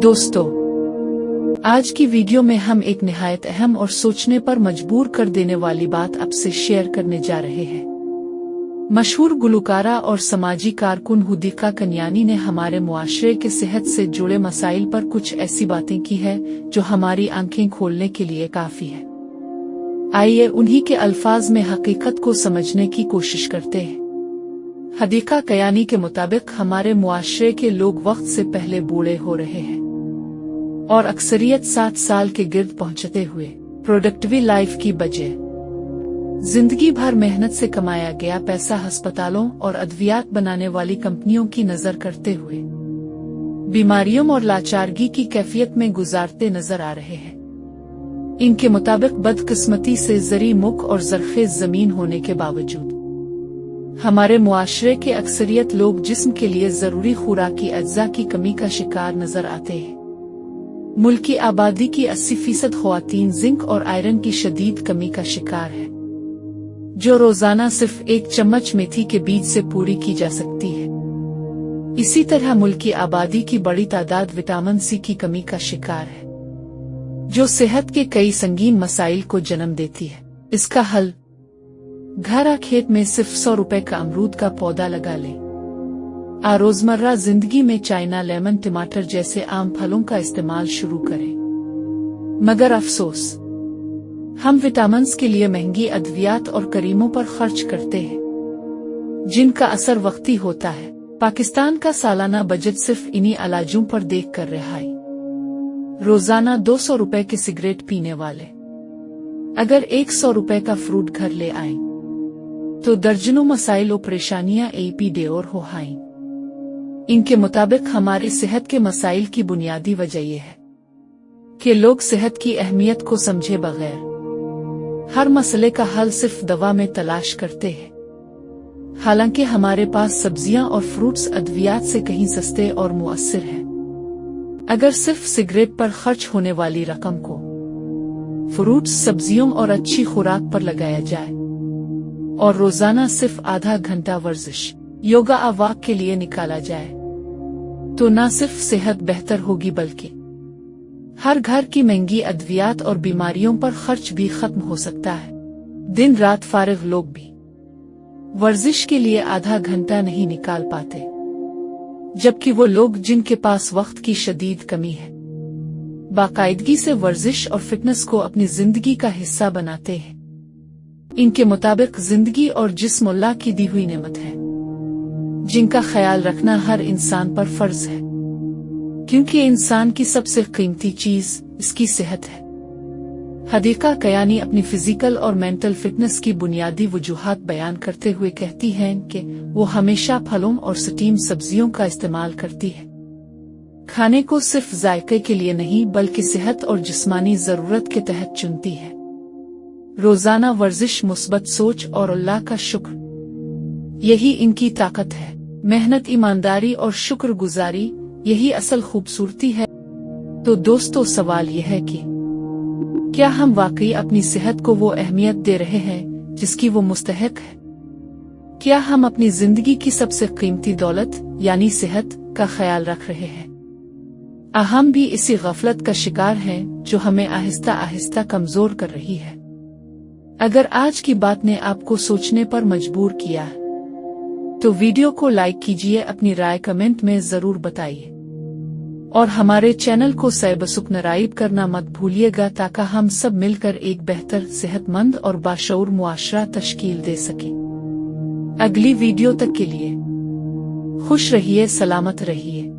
दोस्तों, आज की वीडियो में हम एक निहायत अहम और सोचने पर मजबूर कर देने वाली बात आपसे शेयर करने जा रहे हैं। मशहूर गुलकारा और समाजी कारकुन हुदिका कन्यानी ने हमारे मुआशरे के सेहत से जुड़े मसाइल पर कुछ ऐसी बातें की है जो हमारी आंखें खोलने के लिए काफी है। आइए उन्हीं के अल्फाज में हकीकत को समझने की कोशिश करते हैं। हुदिका कयानी के मुताबिक हमारे मुआशरे के लोग वक्त से पहले बूढ़े हो रहे हैं और अक्सरियत 60 साल के गिर्द पहुंचते हुए प्रोडक्टिव लाइफ की बजाय जिंदगी भर मेहनत से कमाया गया पैसा अस्पतालों और अद्वियात बनाने वाली कंपनियों की नजर करते हुए बीमारियों और लाचारगी की कैफियत में गुजारते नजर आ रहे हैं। इनके मुताबिक बदकिस्मती से जरी मुख और जरखेज जमीन होने के बावजूद हमारे मुआशरे के अक्सरियत लोग जिस्म के लिए जरूरी खुराकी अज्जा की कमी का शिकार नजर आते हैं। मुल्क की आबादी की 80% ख्वातीन जिंक और आयरन की शदीद कमी का शिकार है, जो रोजाना सिर्फ एक चम्मच मेथी के बीज से पूरी की जा सकती है। इसी तरह मुल्क की आबादी की बड़ी तादाद विटामिन सी की कमी का शिकार है, जो सेहत के कई संगीन मसाइल को जन्म देती है। इसका हल घर खेत में सिर्फ 100 रुपए का अमरूद का पौधा लगा ले। रोजमर्रा जिंदगी में चाइना लेमन टमाटर जैसे आम फलों का इस्तेमाल शुरू करें। मगर अफसोस, हम विटामिन्स के लिए महंगी अद्वियात और करीमों पर खर्च करते हैं, जिनका असर वक्ती होता है। पाकिस्तान का सालाना बजट सिर्फ इन्हीं इलाजों पर देख कर रहा है। रोजाना 200 रुपए के सिगरेट पीने वाले अगर 100 रुपए का फ्रूट घर ले आए तो दर्जनों मसाइल और परेशानियां एपी और हो हाई। इनके मुताबिक हमारी सेहत के मसाइल की बुनियादी वजह यह है कि लोग सेहत की अहमियत को समझे बगैर हर मसले का हल सिर्फ दवा में तलाश करते हैं। हालांकि हमारे पास सब्जियां और फ्रूट्स अद्वियात से कहीं सस्ते और मुअस्सिर हैं। अगर सिर्फ सिगरेट पर खर्च होने वाली रकम को फ्रूट्स, सब्जियों और अच्छी खुराक पर लगाया जाए और रोजाना सिर्फ आधा घंटा वर्जिश, योगा वॉक के लिए निकाला जाए तो न सिर्फ सेहत बेहतर होगी बल्कि हर घर की महंगी अद्वियात और बीमारियों पर खर्च भी खत्म हो सकता है। दिन रात फारिग लोग भी वर्जिश के लिए आधा घंटा नहीं निकाल पाते, जबकि वो लोग जिनके पास वक्त की शदीद कमी है बाकायदगी से वर्जिश और फिटनेस को अपनी जिंदगी का हिस्सा बनाते हैं। इनके मुताबिक जिंदगी और जिस्म अल्लाह की दी हुई नेमत है, जिनका ख्याल रखना हर इंसान पर फर्ज है, क्योंकि इंसान की सबसे कीमती चीज इसकी सेहत है। हुदिका कयानी अपनी फिजिकल और मेंटल फिटनेस की बुनियादी वजूहात बयान करते हुए कहती हैं कि वो हमेशा फलों और स्टीम सब्जियों का इस्तेमाल करती है। खाने को सिर्फ जायके के लिए नहीं बल्कि सेहत और जिस्मानी जरूरत के तहत चुनती है। रोजाना वर्जिश, मुस्बत सोच और अल्लाह का शुक्र, यही इनकी ताकत है। मेहनत, ईमानदारी और शुक्रगुजारी, यही असल खूबसूरती है। तो दोस्तों, सवाल यह है कि क्या हम वाकई अपनी सेहत को वो अहमियत दे रहे हैं जिसकी वो मुस्तहिक है? क्या हम अपनी जिंदगी की सबसे कीमती दौलत यानी सेहत का ख्याल रख रहे हैं? हम भी इसी गफलत का शिकार हैं जो हमें आहिस्ता आहिस्ता कमजोर कर रही है। अगर आज की बात ने आपको सोचने पर मजबूर किया तो वीडियो को लाइक कीजिए, अपनी राय कमेंट में जरूर बताइए और हमारे चैनल को सब्सक्राइब करना मत भूलिएगा ताकि हम सब मिलकर एक बेहतर, सेहतमंद और बाशऊर मुआशरा तश्कील दे सकें। अगली वीडियो तक के लिए खुश रहिए, सलामत रहिए।